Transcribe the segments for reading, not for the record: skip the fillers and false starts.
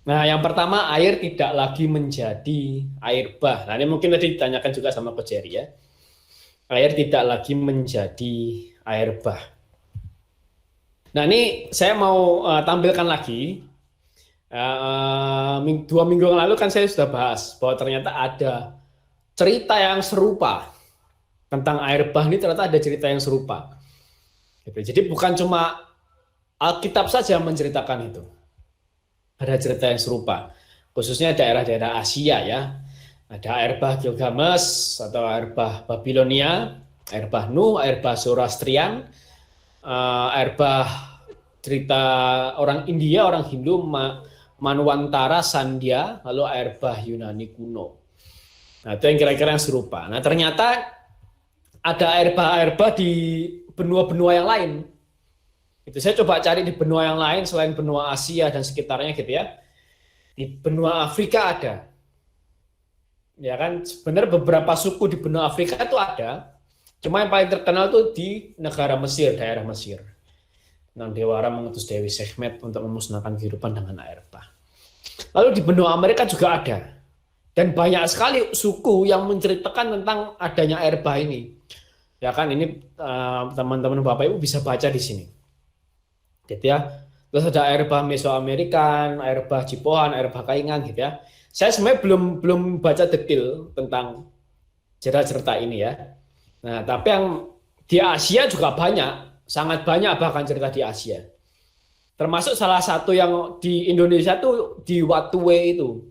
Nah, yang pertama air tidak lagi menjadi air bah. Nah, ini mungkin tadi ditanyakan juga sama Coach Jerry ya. Air tidak lagi menjadi air bah. Nah, ini saya mau tampilkan lagi. 2 minggu yang lalu kan saya sudah bahas bahwa ternyata ada cerita yang serupa tentang air bah ini, ternyata ada cerita yang serupa. Gitu. Jadi bukan cuma Alkitab saja yang menceritakan itu. Ada cerita yang serupa. Khususnya daerah-daerah Asia ya. Ada air bah Gilgamesh atau air bah Babilonia, air bah Nuh, air bah Zoroastrian, air bah cerita orang India, orang Hindu, Manwantara, Sandhya, lalu air bah Yunani kuno. Nah, itu yang kira-kira yang serupa. Nah, ternyata ada air bah di benua-benua yang lain. Itu saya coba cari di benua yang lain selain benua Asia dan sekitarnya gitu ya. Di benua Afrika ada. Ya kan, sebenarnya beberapa suku di benua Afrika itu ada. Cuma yang paling terkenal tuh di negara Mesir, daerah Mesir. Nang Dewara mengutus Dewi Sekhmet untuk memusnahkan kehidupan dengan air bah. Lalu di benua Amerika juga ada. Dan banyak sekali suku yang menceritakan tentang adanya air bah ini. Ya kan, ini teman-teman Bapak Ibu bisa baca di sini. Gitu ya. Terus ada air bah Mesoamerikan, air bah Cipohan, air bah Kaingan gitu ya. Saya sebenarnya belum baca detail tentang cerita-cerita ini ya. Nah, tapi yang di Asia juga banyak, sangat banyak bahkan cerita di Asia. Termasuk salah satu yang di Indonesia tuh di Watuwe itu.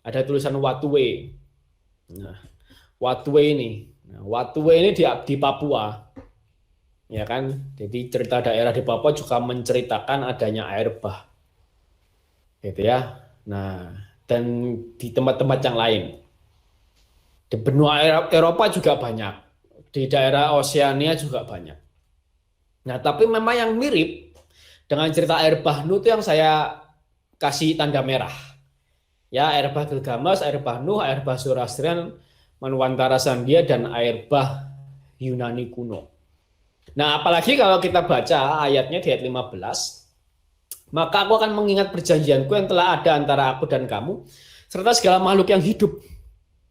Ada tulisan Watuwe. Nah, Watuwe ini. Nah, Watuwe ini di Papua. Ya kan? Jadi cerita daerah di Papua juga menceritakan adanya air bah. Gitu ya. Nah, dan di tempat-tempat yang lain. Di benua Eropa juga banyak. Di daerah Oseania juga banyak. Nah, tapi memang yang mirip dengan cerita air bah Nuh itu yang saya kasih tanda merah. Ya, air bah Gilgamesh, air bah Nuh, air bah Zoroastrian, Manwantara Sandhya, dan air bah Yunani kuno. Nah, apalagi kalau kita baca ayatnya di ayat 15, maka aku akan mengingat perjanjianku yang telah ada antara aku dan kamu, serta segala makhluk yang hidup,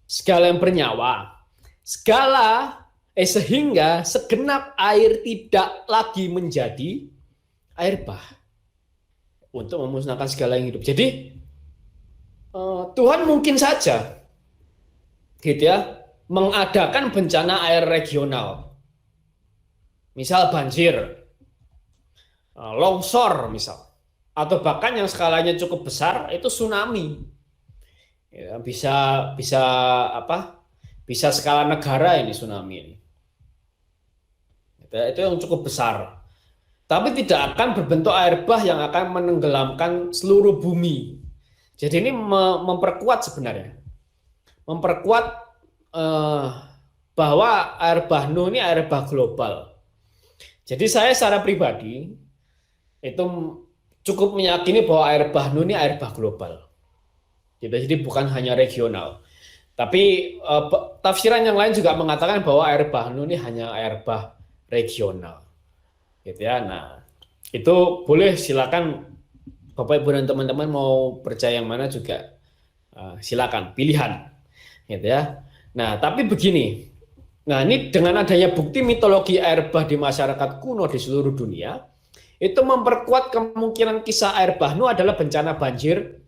segala yang bernyawa, sehingga segenap air tidak lagi menjadi air bah untuk memusnahkan segala yang hidup. Jadi Tuhan mungkin saja gitu ya mengadakan bencana air regional, misal banjir, longsor misal, atau bahkan yang skalanya cukup besar itu tsunami. Ya, bisa bisa apa? Bisa skala negara ini tsunami ini. Itu yang cukup besar. Tapi tidak akan berbentuk air bah yang akan menenggelamkan seluruh bumi. Jadi ini memperkuat sebenarnya, memperkuat eh, bahwa air bah Nuh ini air bah global. Jadi saya secara pribadi itu cukup meyakini bahwa air bah Nuh ini air bah global. Jadi bukan hanya regional. Tapi tafsiran yang lain juga mengatakan bahwa air bah Nuh ini hanya air bah regional. Gitu ya. Nah, itu boleh silakan Bapak Ibu dan teman-teman mau percaya yang mana juga silakan pilihan. Gitu ya. Nah, tapi begini. Nah, ini dengan adanya bukti mitologi air bah di masyarakat kuno di seluruh dunia, itu memperkuat kemungkinan kisah air bah Nuh adalah bencana banjir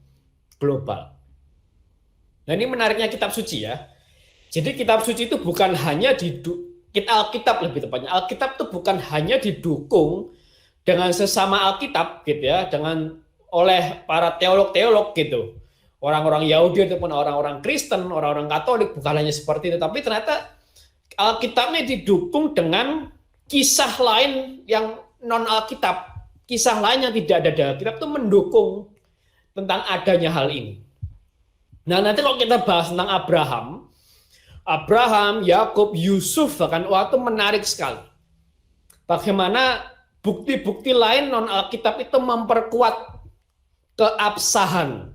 global. Nah, ini menariknya kitab suci ya. Jadi kitab suci itu bukan hanya Alkitab lebih tepatnya. Alkitab itu bukan hanya didukung dengan sesama Alkitab gitu ya, dengan oleh para teolog-teolog gitu. Orang-orang Yahudi ataupun orang-orang Kristen, orang-orang Katolik, bukan hanya seperti itu, tapi ternyata Alkitabnya didukung dengan kisah lain yang non Alkitab. Kisah lain yang tidak ada di Alkitab itu mendukung tentang adanya hal ini. Nah, nanti kalau kita bahas tentang Abraham, Yakub, Yusuf, bahkan waktu menarik sekali. Bagaimana bukti-bukti lain non Alkitab itu memperkuat keabsahan,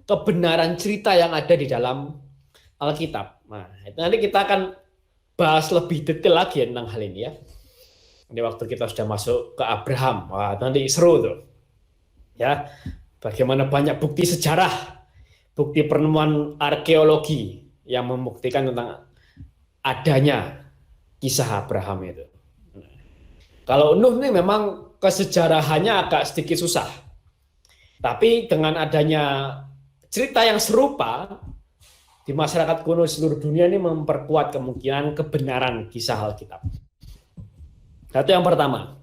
kebenaran cerita yang ada di dalam Alkitab. Nah, itu nanti kita akan bahas lebih detail lagi tentang hal ini ya. Ini waktu kita sudah masuk ke Abraham, wah nanti seru tuh. Ya. Bagaimana banyak bukti sejarah, bukti penemuan arkeologi yang membuktikan tentang adanya kisah Abraham itu. Kalau Nuh ini memang kesejarahannya agak sedikit susah. Tapi dengan adanya cerita yang serupa di masyarakat kuno seluruh dunia ini memperkuat kemungkinan kebenaran kisah Alkitab. Itu yang pertama.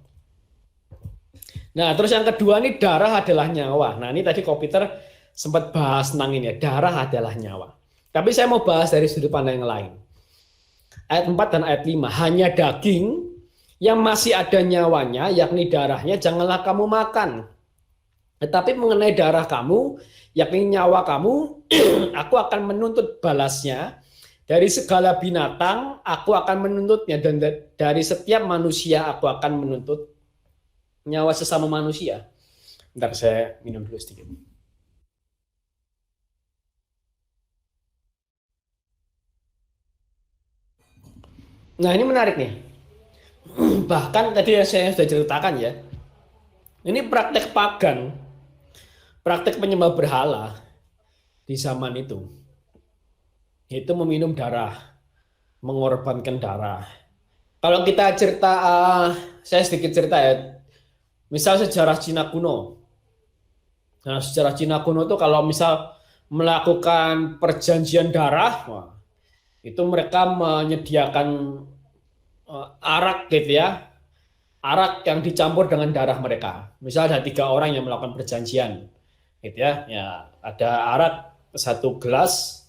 Nah, terus yang kedua ini darah adalah nyawa. Nah, ini tadi Ko Peter sempat bahas tentang ini ya, darah adalah nyawa. Tapi saya mau bahas dari sudut pandang yang lain. Ayat 4 dan ayat 5, hanya daging yang masih ada nyawanya, yakni darahnya, janganlah kamu makan. Tetapi mengenai darah kamu, yakni nyawa kamu, aku akan menuntut balasnya. Dari segala binatang, aku akan menuntutnya. Dan dari setiap manusia, aku akan menuntut nyawa sesama manusia. Bentar, saya minum dulu sedikit. Nah, ini menarik nih. Bahkan tadi saya sudah ceritakan ya, ini praktek pagan, praktek penyembah berhala di zaman itu meminum darah, mengorbankan darah. Kalau kita cerita, saya sedikit cerita ya, misal sejarah Cina kuno. Nah, sejarah Cina kuno itu kalau misal melakukan perjanjian darah, wah, itu mereka menyediakan arak gitu ya, arak yang dicampur dengan darah mereka. Misal ada 3 orang yang melakukan perjanjian, gitu ya, ada arak 1 gelas,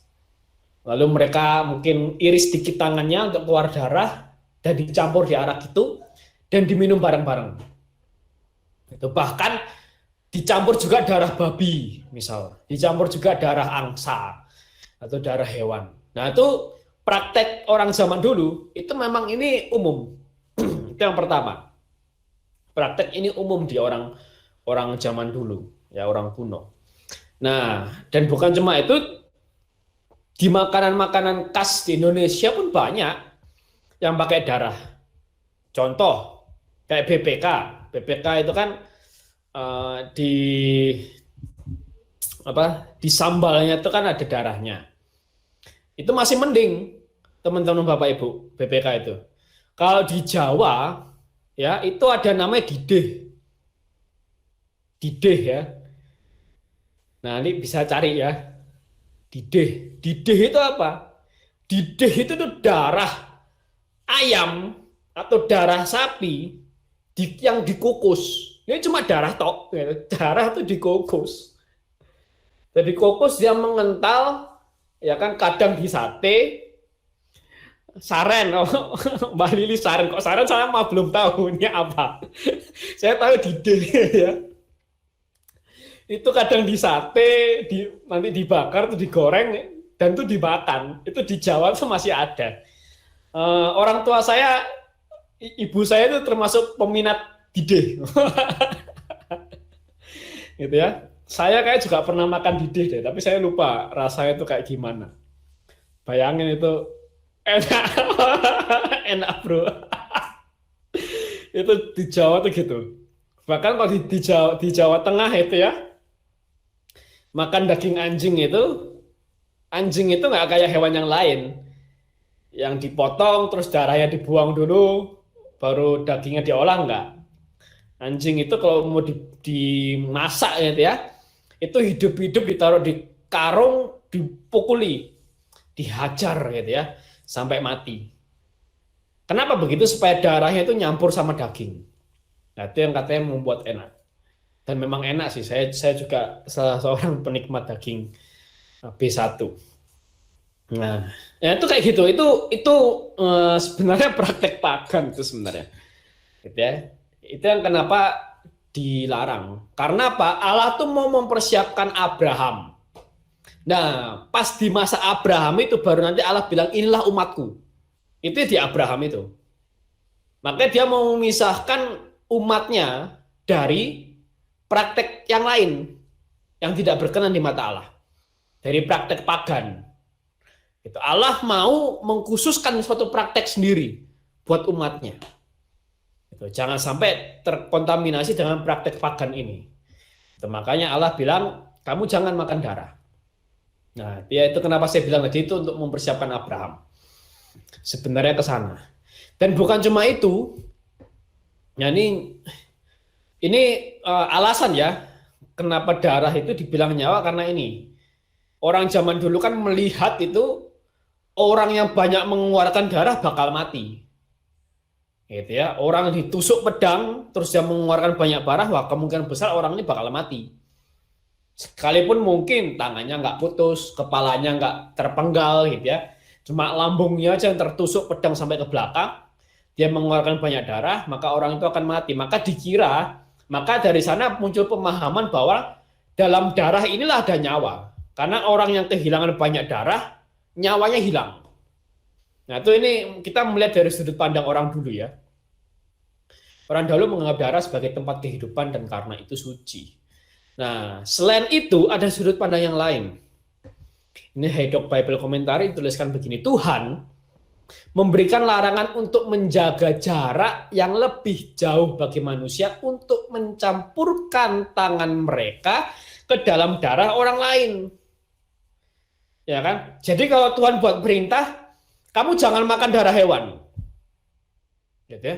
lalu mereka mungkin iris dikit tangannya untuk keluar darah dan dicampur di arak itu dan diminum bareng-bareng. Itu bahkan dicampur juga darah babi, misal dicampur juga darah angsa atau darah hewan. Nah, itu praktek orang zaman dulu itu memang ini umum. Itu yang pertama. Praktek ini umum di orang zaman dulu, ya, orang kuno. Nah, dan bukan cuma itu, di makanan-makanan khas di Indonesia pun banyak yang pakai darah. Contoh kayak BPK. BPK itu kan di sambalnya itu kan ada darahnya. Itu masih mending, teman-teman Bapak Ibu, BPK itu. Kalau di Jawa, ya, itu ada namanya didih. Didih ya. Nah, ini bisa cari ya. Didih. Didih itu apa? Didih itu tuh darah ayam atau darah sapi yang dikukus. Ini cuma darah tok, ya. Darah itu dikukus. Jadi kukus dia mengental, ya kan, kadang di sate, saren, Mbak Lili saren, kok saren saya mah belum tahu ini apa. Saya tahu didih ya. Itu kadang di sate, nanti dibakar, itu digoreng, dan itu dimakan. Itu di Jawa itu masih ada. Orang tua saya, ibu saya itu termasuk peminat didih. Gitu ya. Saya kayak juga pernah makan didih deh, tapi saya lupa rasanya itu kayak gimana. Bayangin itu enak, enak bro. Itu di Jawa tuh gitu. Bahkan kalau di Jawa Tengah itu ya, makan daging anjing itu nggak kayak hewan yang lain, yang dipotong terus darahnya dibuang dulu, baru dagingnya diolah, nggak. Anjing itu kalau mau dimasak gitu ya, itu hidup-hidup ditaruh di karung, dipukuli, dihajar gitu ya, sampai mati. Kenapa begitu? Supaya darahnya itu nyampur sama daging. Nah, itu yang katanya membuat enak. Dan memang enak sih, saya juga salah seorang penikmat daging B1. Nah, ya itu kayak gitu. Itu sebenarnya praktek pagan itu sebenarnya. Gitu ya. Itu yang kenapa dilarang. Karena apa? Allah tuh mau mempersiapkan Abraham. Nah, pas di masa Abraham itu baru nanti Allah bilang, inilah umatku. Itu di Abraham itu. Makanya dia mau memisahkan umatnya dari praktek yang lain yang tidak berkenan di mata Allah. Dari praktek pagan. Itu Allah mau mengkhususkan suatu praktek sendiri buat umatnya. Jangan sampai terkontaminasi dengan praktek pagan ini. Makanya Allah bilang, kamu jangan makan darah. Nah, dia itu kenapa saya bilang tadi itu untuk mempersiapkan Abraham. Sebenarnya ke sana. Dan bukan cuma itu. Nah, ini alasan ya, kenapa darah itu dibilang nyawa karena ini. Orang zaman dulu kan melihat itu orang yang banyak mengeluarkan darah bakal mati. Gitu ya. Orang ditusuk pedang terus dia mengeluarkan banyak darah, wah kemungkinan besar orang ini bakal mati. Sekalipun mungkin tangannya nggak putus, kepalanya nggak terpenggal gitu ya. Cuma lambungnya aja yang tertusuk pedang sampai ke belakang, dia mengeluarkan banyak darah, maka orang itu akan mati. Maka dari sana muncul pemahaman bahwa dalam darah inilah ada nyawa. Karena orang yang kehilangan banyak darah, nyawanya hilang. Nah, itu ini kita melihat dari sudut pandang orang dulu ya. Orang dulu menganggap darah sebagai tempat kehidupan dan karena itu suci. Nah, selain itu ada sudut pandang yang lain. Ini Haydock Bible Commentary dituliskan begini, Tuhan memberikan larangan untuk menjaga jarak yang lebih jauh bagi manusia untuk mencampurkan tangan mereka ke dalam darah orang lain. Ya kan? Jadi kalau Tuhan buat perintah, kamu jangan makan darah hewan. Gitu ya.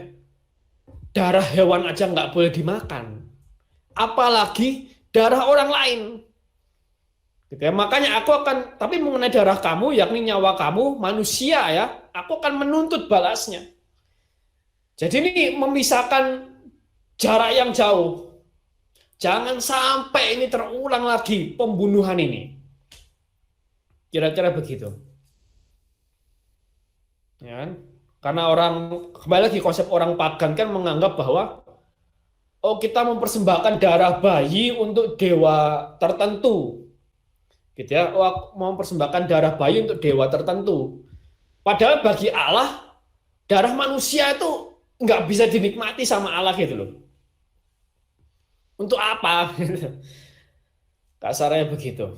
Darah hewan aja nggak boleh dimakan. Apalagi darah orang lain. Gitu ya. Makanya tapi mengenai darah kamu, yakni nyawa kamu, manusia ya, aku akan menuntut balasnya. Jadi ini memisahkan jarak yang jauh. Jangan sampai ini terulang lagi pembunuhan ini. Kira-kira begitu. Ya kan? Karena kembali lagi konsep orang pagan kan menganggap bahwa kita mempersembahkan darah bayi untuk dewa tertentu. Gitu ya. Mau mempersembahkan darah bayi untuk dewa tertentu. Padahal bagi Allah, darah manusia itu nggak bisa dinikmati sama Allah gitu loh. Untuk apa? Kasarnya begitu.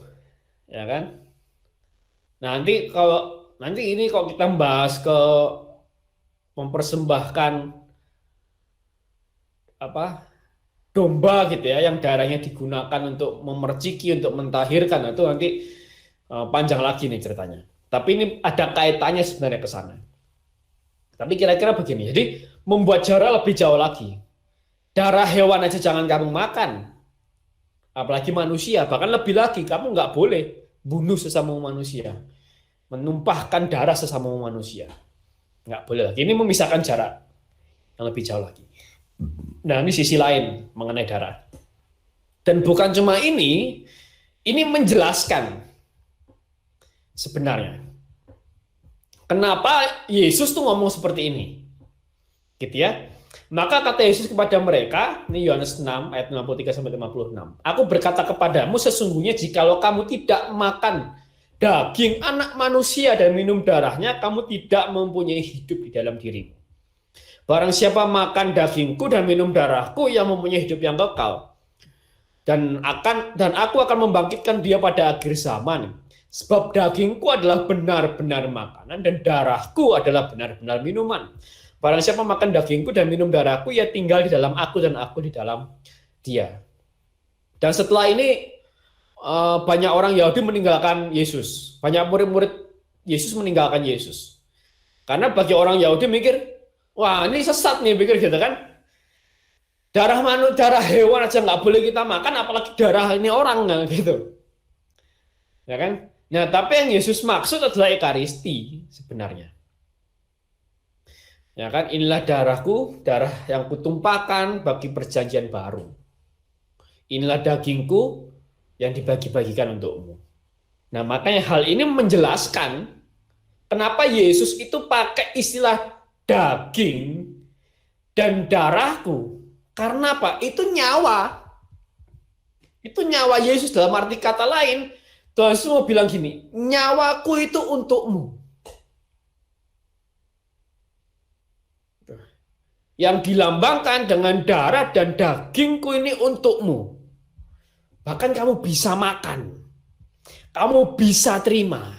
Ya kan? Nanti ini kalau kita bahas ke mempersembahkan domba gitu ya, yang darahnya digunakan untuk memerciki, untuk mentahirkan, itu nanti panjang lagi nih ceritanya. Tapi ini ada kaitannya sebenarnya ke sana. Tapi kira-kira begini, jadi membuat jarak lebih jauh lagi. Darah hewan aja jangan kamu makan, apalagi manusia, bahkan lebih lagi kamu nggak boleh bunuh sesama manusia, menumpahkan darah sesama manusia, nggak boleh lagi. Ini memisahkan jarak yang lebih jauh lagi. Nah, ini sisi lain mengenai darah. Dan bukan cuma ini menjelaskan sebenarnya kenapa Yesus tuh ngomong seperti ini, gitu ya. Maka kata Yesus kepada mereka, ini Yohanes 6 ayat 53-56. Aku berkata kepadamu, sesungguhnya jikalau kamu tidak makan daging anak manusia dan minum darahnya, kamu tidak mempunyai hidup di dalam dirimu. Barang siapa makan dagingku dan minum darahku, yang mempunyai hidup yang kekal. Dan aku akan membangkitkan dia pada akhir zaman. Sebab dagingku adalah benar-benar makanan dan darahku adalah benar-benar minuman. Barang siapa makan dagingku dan minum darahku, ia tinggal di dalam aku dan aku di dalam dia. Dan setelah ini banyak orang Yahudi meninggalkan Yesus. Banyak murid-murid Yesus meninggalkan Yesus. Karena bagi orang Yahudi mikir, wah ini sesat nih, pikir gitu kan. Darah hewan aja nggak boleh kita makan, apalagi darah ini orang gitu. Ya kan? Nah, tapi yang Yesus maksud adalah Ekaristi sebenarnya. Ya kan, inilah darahku, darah yang kutumpahkan bagi perjanjian baru. Inilah dagingku yang dibagi-bagikan untukmu. Nah, makanya hal ini menjelaskan kenapa Yesus itu pakai istilah daging dan darahku. Karena apa? Itu nyawa. Itu nyawa Yesus. Dalam arti kata lain, Tuhan Yesus mau bilang gini, nyawaku itu untukmu. Yang dilambangkan dengan darah dan dagingku ini untukmu. Bahkan kamu bisa makan. Kamu bisa terima.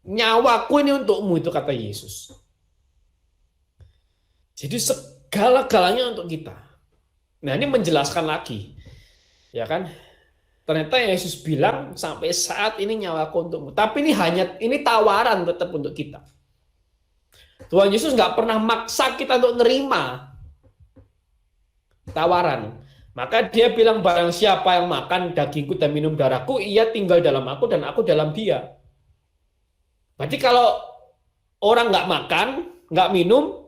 Nyawaku ini untukmu, itu kata Yesus. Jadi segala-galanya untuk kita. Nah, ini menjelaskan lagi. Ya kan? Ternyata Yesus bilang sampai saat ini nyawaku untukmu. Tapi ini tawaran tetap untuk kita. Tuhan Yesus nggak pernah maksa kita untuk nerima tawaran. Maka dia bilang barang siapa yang makan dagingku dan minum darahku, ia tinggal dalam aku dan aku dalam dia. Berarti kalau orang nggak makan, nggak minum,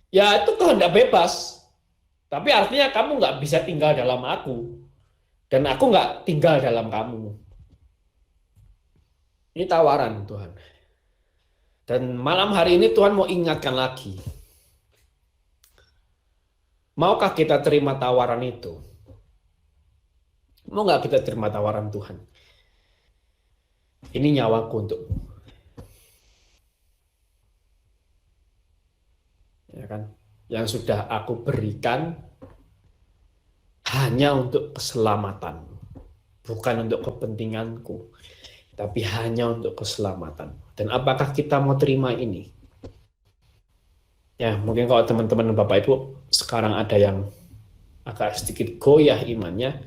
ya itu kehendak bebas. Tapi artinya kamu nggak bisa tinggal dalam aku. Dan aku nggak tinggal dalam kamu. Ini tawaran Tuhan. Dan malam hari ini Tuhan mau ingatkan lagi. Maukah kita terima tawaran itu? Mau nggak kita terima tawaran Tuhan? Ini nyawaku untukmu. Ya kan? Yang sudah aku berikan hanya untuk keselamatan. Bukan untuk kepentinganku. Tapi hanya untuk keselamatan. Dan apakah kita mau terima ini? Ya, mungkin kalau teman-teman Bapak Ibu sekarang ada yang agak sedikit goyah imannya,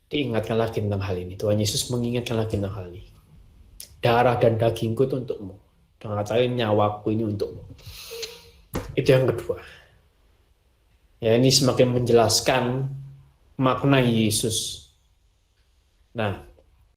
diingatkan lagi tentang hal ini. Tuhan Yesus mengingatkan lagi tentang hal ini. Darah dan dagingku itu untukmu. Dengan kata lain, nyawaku ini untukmu. Itu yang kedua. Ya, ini semakin menjelaskan makna Yesus. Nah,